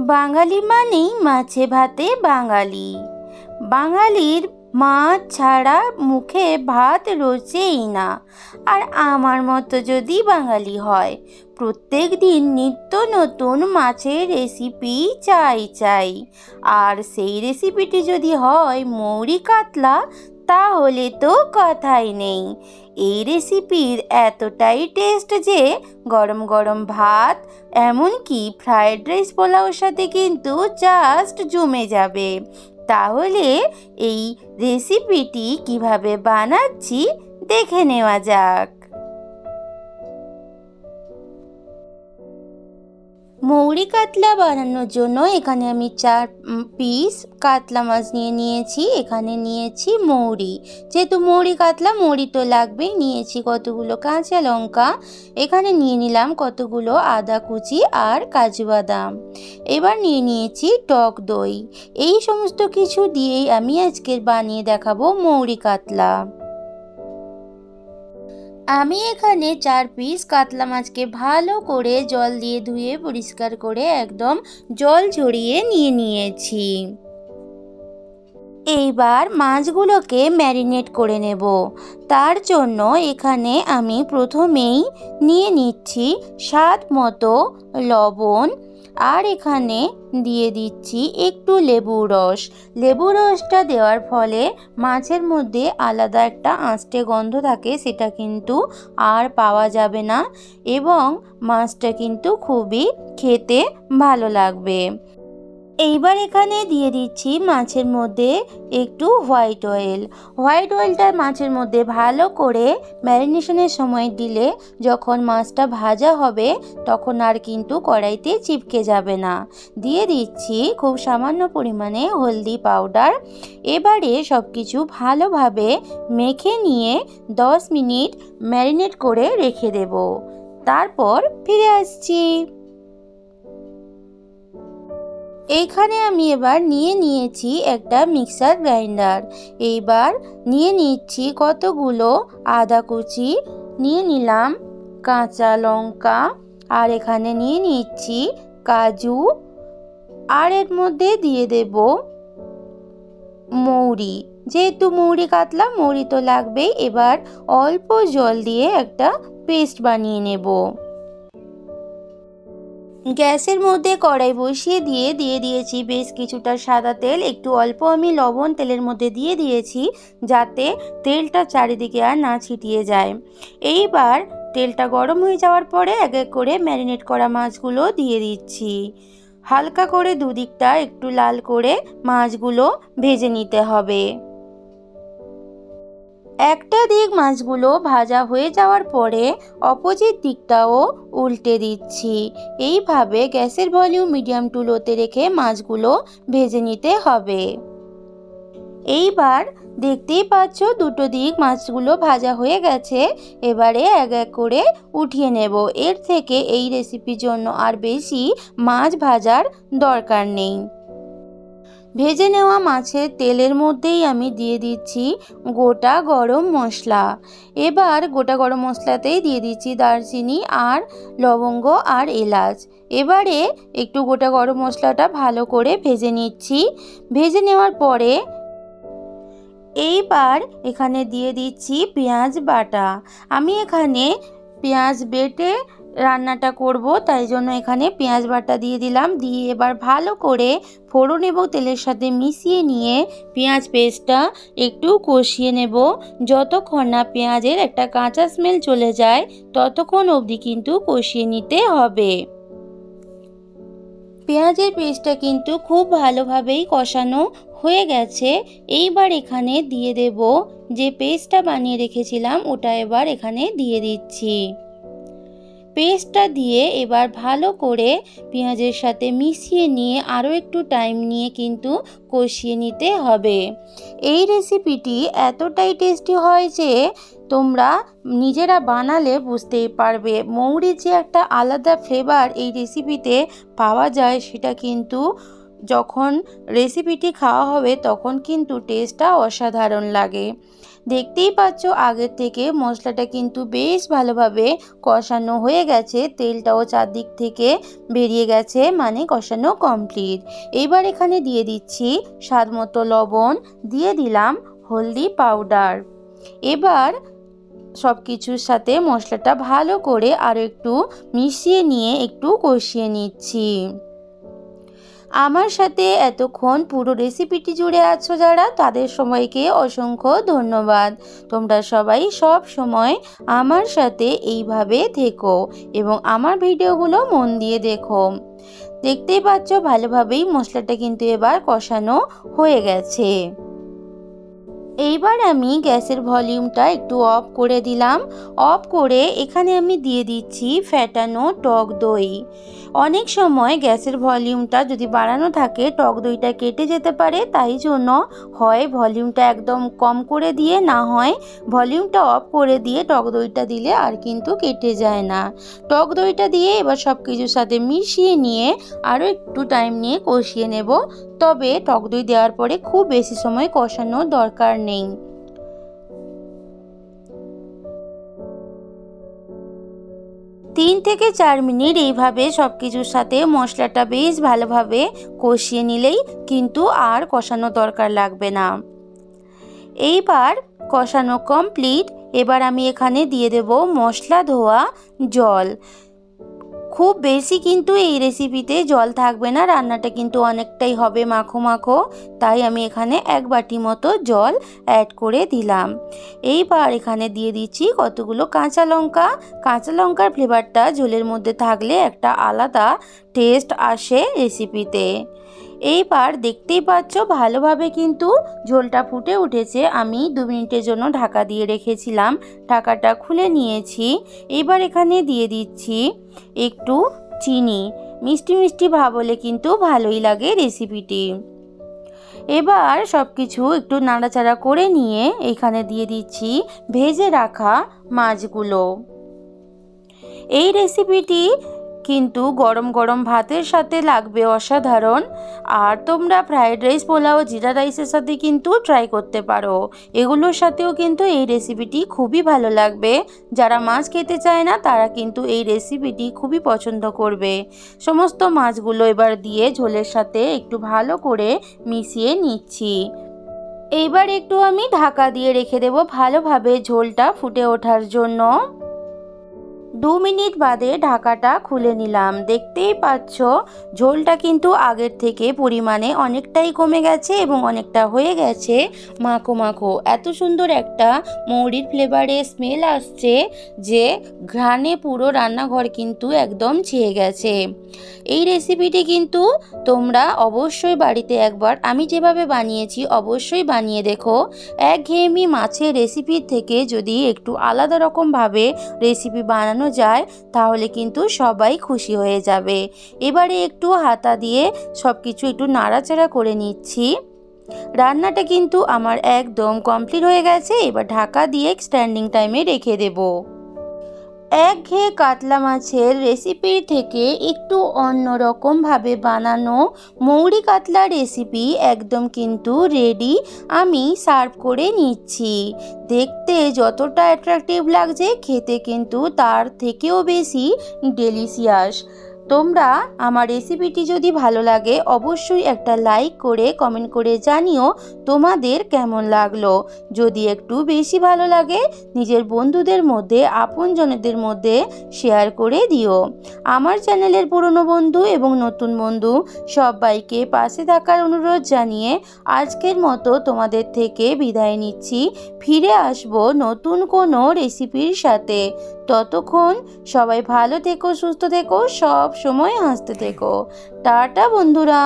বাঙালি মানেই মাছে ভাতে বাঙালি। বাঙালির মাছ ছাড়া মুখে ভাত রোচেই না। আর আমার মতো যদি বাঙালি হয়, প্রত্যেক দিন নিত্য নতুন মাছের রেসিপি চাই চাই। আর সেই রেসিপিটি যদি হয় মৌরি কাতলা, তাহলে তো কথাই নেই। এই রেসিপির এতটাই টেস্ট যে গরম গরম ভাত, এমনকি ফ্রায়েড রাইস পোলাওর সাথে কিন্তু জাস্ট জমে যাবে। তাহলে এই রেসিপিটি কিভাবে বানাচ্ছি দেখে নেওয়া যাক। মৌরি কাতলা বানানোর জন্য এখানে আমি 4 পিস কাতলা মাছ নিয়েছি। এখানে নিয়েছি মৌরি, যেহেতু মৌরি কাতলা মৌরি তো লাগবেই। নিয়েছি কতগুলো কাঁচা লঙ্কা, এখানে নিয়ে নিলাম কতগুলো আদা কুচি আর কাজু বাদাম। এবার নিয়েছি টক দই। এই সমস্ত কিছু দিয়েই আমি আজকের বানিয়ে দেখাবো মৌরি কাতলা। আমি এখানে 4 পিস কাতলা মাছকে ভালো করে জল দিয়ে ধুয়ে পরিষ্কার করে একদম জল ঝরিয়ে নিয়েছি। এইবার মাছগুলোকে ম্যারিনেট করে নেব। তার জন্য এখানে আমি প্রথমেই নিয়ে নিচ্ছি স্বাদ মতো লবণ, আর এখানে দিয়ে দিচ্ছি একটু লেবুর রস। লেবুর রসটা দেওয়ার ফলে মাছের মধ্যে আলাদা একটা আঁচটে গন্ধ থাকে, সেটা কিন্তু আর পাওয়া যাবে না এবং মাছটা কিন্তু খুবই খেতে ভালো লাগবে। এইবার এখানে দিয়ে দিচ্ছি মাছের মধ্যে একটু হোয়াইট অয়েল। হোয়াইট অয়েলটা মাছের মধ্যে ভালো করে ম্যারিনেশনের সময় দিলে যখন মাছটা ভাজা হবে তখন আর কিন্তু কড়াইতে চিপকে যাবে না। দিয়ে দিচ্ছি খুব সামান্য পরিমাণে হলদি পাউডার। এবারে সব কিছু ভালোভাবে মেখে নিয়ে 10 মিনিট ম্যারিনেট করে রেখে দেব। তারপর ফিরে আসছি। এইখানে আমি এবার নিয়েছি একটা মিক্সার গ্রাইন্ডার। এইবার নিয়ে নিচ্ছি কতগুলো আদা কুচি, নিয়ে নিলাম কাঁচা লঙ্কা, আর এখানে নিয়ে নিচ্ছি কাজু, আর এর মধ্যে দিয়ে দেব মৌরি। যেহেতু মৌরি কাতলা মৌরি তো লাগবেই। এবার অল্প জল দিয়ে একটা পেস্ট বানিয়ে নেব। গ্যাসের মধ্যে কড়াই বসিয়ে দিয়ে দিয়েছি বেশ কিছুটা সাদা তেল। একটু অল্প আমি লবণ তেলের মধ্যে দিয়ে দিয়েছি, যাতে তেলটা চারিদিকে আর না ছিটিয়ে যায়। এইবার তেলটা গরম হয়ে যাওয়ার পরে এক এক করে ম্যারিনেট করা মাছগুলো দিয়ে দিচ্ছি। হালকা করে দুদিকটা একটু লাল করে মাছগুলো ভেজে নিতে হবে। একটা দিক মাছগুলো ভাজা হয়ে যাওয়ার পরে অপোজিট দিকটাও উল্টে দিচ্ছি। এইভাবে গ্যাসের ভলিউম মিডিয়াম টু লোতে রেখে মাছগুলো ভেজে নিতে হবে। এইবার দেখতেই পাচ্ছ দুটো দিক মাছগুলো ভাজা হয়ে গেছে। এবারে এক এক করে উঠিয়ে নেব। এর থেকে এই রেসিপির জন্য আর বেশি মাছ ভাজার দরকার নেই। ভেজে নেওয়া মাছের তেলের মধ্যেই আমি দিয়ে দিচ্ছি গোটা গরম মশলা। এবার গোটা গরম মশলাতেই দিয়ে দিচ্ছি দারচিনি আর লবঙ্গ আর এলাচ। এবারে একটু গোটা গরম মশলাটা ভালো করে ভেজে নিচ্ছি। ভেজে নেওয়ার পরে এইবার এখানে দিয়ে দিচ্ছি পেঁয়াজ বাটা। আমি এখানে পেঁয়াজ বেটে রান্নাটা করব, তাই জন্য এখানে পেঁয়াজ বাটা দিয়ে দিলাম। দিয়ে এবার ভালো করে ফোড়ন এবং তেলের সাথে মিশিয়ে নিয়ে পেঁয়াজ পেস্টটা একটু কষিয়ে নেব। যতক্ষণ না পেঁয়াজের একটা কাঁচা স্মেল চলে যায় ততক্ষণ অবধি কিন্তু কষিয়ে নিতে হবে। পেঁয়াজের পেস্টটা কিন্তু খুব ভালোভাবেই কষানো হয়ে গেছে। এইবার এখানে দিয়ে দেব যে পেস্টটা বানিয়ে রেখেছিলাম, ওটা এবার এখানে দিয়ে দিচ্ছি। পেস্টটা দিয়ে এবার ভালো করে পেঁয়াজের সাথে মিশিয়ে নিয়ে আরও একটু টাইম নিয়ে কিন্তু কষিয়ে নিতে হবে। এই রেসিপিটি এতটাই টেস্টি হয় যে তোমরা নিজেরা বানালে বুঝতেই পারবে। মৌরির যে একটা আলাদা ফ্লেভার এই রেসিপিতে পাওয়া যায়, সেটা কিন্তু যখন রেসিপিটি খাওয়া হবে তখন কিন্তু টেস্টটা অসাধারণ লাগে। দেখতেই পাচ্ছ আগের থেকে মশলাটা কিন্তু বেশ ভালোভাবে কষানো হয়ে গেছে, তেলটাও চারদিক থেকে বেরিয়ে গেছে, মানে কষানো কমপ্লিট। এইবার এখানে দিয়ে দিচ্ছি স্বাদ মতো লবণ, দিয়ে দিলাম হলদি পাউডার। এবার সব কিছুর সাথে মশলাটা ভালো করে আর একটু মিশিয়ে নিয়ে একটু কষিয়ে নিচ্ছি। আমার সাথে এতক্ষণ পুরো রেসিপিটি জুড়ে আছো যারা, তাদের সবাইকে অসংখ্য ধন্যবাদ। তোমরা সবাই সব সময় আমার সাথে এইভাবে থেকো এবং আমার ভিডিওগুলো মন দিয়ে দেখো। দেখতেই পাচ্ছ ভালোভাবেই মশলাটা কিন্তু এবার কষানো হয়ে গেছে। এইবার আমি গ্যাসের ভলিউমটা একটু অফ করে দিলাম। অফ করে এখানে আমি দিয়ে দিচ্ছি ফ্যাটানো টক দই। অনেক সময় গ্যাসের ভলিউমটা যদি বাড়ানো থাকে টক দইটা কেটে যেতে পারে, তাই জন্য হয় ভলিউমটা একদম কম করে দিয়ে, না হয় ভলিউমটা অফ করে দিয়ে টক দইটা দিলে আর কিন্তু কেটে যায় না। টক দইটা দিয়ে এবার সব কিছুর সাথে মিশিয়ে নিয়ে আরও একটু টাইম নিয়ে কষিয়ে নেব। তবে টক দই দেওয়ার পরে খুব বেশি সময় কষানোর দরকার নেই। 3 থেকে 4 মিনিট এইভাবে সব কিছুর সাথে মশলাটা বেশ ভালোভাবে কষিয়ে নিলেই কিন্তু আর কষানো দরকার লাগবে না। এইবার কষানো কমপ্লিট। এবার আমি এখানে দিয়ে দেব মশলা ধোয়া জল। খুব বেশি কিন্তু এই রেসিপিতে জল থাকবে না, রান্নাটা কিন্তু অনেকটাই হবে মাখো মাখো, তাই আমি এখানে 1 বাটি মতো জল অ্যাড করে দিলাম। এইবার এখানে দিয়ে দিচ্ছি কতগুলো কাঁচা লঙ্কা। কাঁচা লঙ্কার ফ্লেভারটা ঝোলের মধ্যে থাকলে একটা আলাদা টেস্ট আসে রেসিপিতে। এইবার দেখতেই পাচ্ছ ভালোভাবে কিন্তু ঝোলটা ফুটে উঠেছে। আমি 2 মিনিটের জন্য ঢাকা দিয়ে রেখেছিলাম, ঢাকাটা খুলে নিয়েছি। এবার এখানে দিয়ে দিচ্ছি একটু চিনি, মিষ্টি মিষ্টি ভাব হলে কিন্তু ভালোই লাগে রেসিপিটি। এবার সব কিছু একটু নাড়াচাড়া করে নিয়ে এখানে দিয়ে দিচ্ছি ভেজে রাখা মাছগুলো। এই রেসিপিটি কিন্তু গরম গরম ভাতের সাথে লাগবে অসাধারণ। আর তোমরা ফ্রাইড রাইস, পোলাও, জিরা রাইসের সাথে কিন্তু ট্রাই করতে পারো। এগুলোর সাথেও কিন্তু এই রেসিপিটি খুবই ভালো লাগবে। যারা মাছ খেতে চায় না তারা কিন্তু এই রেসিপিটি খুবই পছন্দ করবে। সমস্ত মাছগুলো এবার দিয়ে ঝোলের সাথে একটু ভালো করে মিশিয়ে নিচ্ছি। এইবার একটু আমি ঢাকা দিয়ে রেখে দেব ভালোভাবে ঝোলটা ফুটে ওঠার জন্য। 2 মিনিট বাদে ঢাকাটা খুলে নিলাম। দেখতেই পাচ্ছ ঝোলটা কিন্তু আগের থেকে পরিমাণে অনেকটাই কমে গেছে এবং অনেকটা হয়ে গেছে মাখো মাখো। এত সুন্দর একটা মৌরির ফ্লেভারে স্মেল আসছে যে ঘ্রাণে পুরো রান্নাঘর কিন্তু একদম ছেয়ে গেছে। এই রেসিপিটি কিন্তু তোমরা অবশ্যই বাড়িতে একবার আমি যেভাবে বানিয়েছি অবশ্যই বানিয়ে দেখো। একঘেয়েমি মাছের রেসিপির থেকে যদি একটু আলাদা রকমভাবে রেসিপি বানানো যায় তাহলে কিন্তু সবাই খুশি হয়ে যাবে। এবারে একটু হাতা দিয়ে সব কিছু একটু নাড়াচাড়া করে নিচ্ছি। রান্নাটা কিন্তু আমার একদম কমপ্লিট হয়ে গেছে। এবার ঢাকা দিয়ে স্ট্যান্ডিং টাইমে রেখে দেব। একঘেয়ে কাতলা মাছের রেসিপির থেকে একটু অন্যরকমভাবে বানানো মৌরি কাতলা রেসিপি একদম কিন্তু রেডি। আমি সার্ভ করে নিচ্ছি। দেখতে যতটা অ্যাট্রাকটিভ লাগছে খেতে কিন্তু তার থেকেও বেশি ডেলিশিয়াস। তোমরা আমার রেসিপিটি যদি ভালো লাগে অবশ্যই একটা লাইক করে কমেন্ট করে জানিও তোমাদের কেমন লাগলো। যদি একটু বেশি ভালো লাগে নিজের বন্ধুদের মধ্যে, আপনজনদের মধ্যে শেয়ার করে দিও। আমার চ্যানেলের পুরনো বন্ধু এবং নতুন বন্ধু সবাইকে পাশে থাকার অনুরোধ জানিয়ে আজকের মতো তোমাদের থেকে বিদায় নিচ্ছি। ফিরে আসব নতুন কোনো রেসিপির সাথে। ততক্ষণ সবাই ভালো থেকো, সুস্থ থেকো, সব সময় হাসতে থেকো। টাটা বন্ধুরা।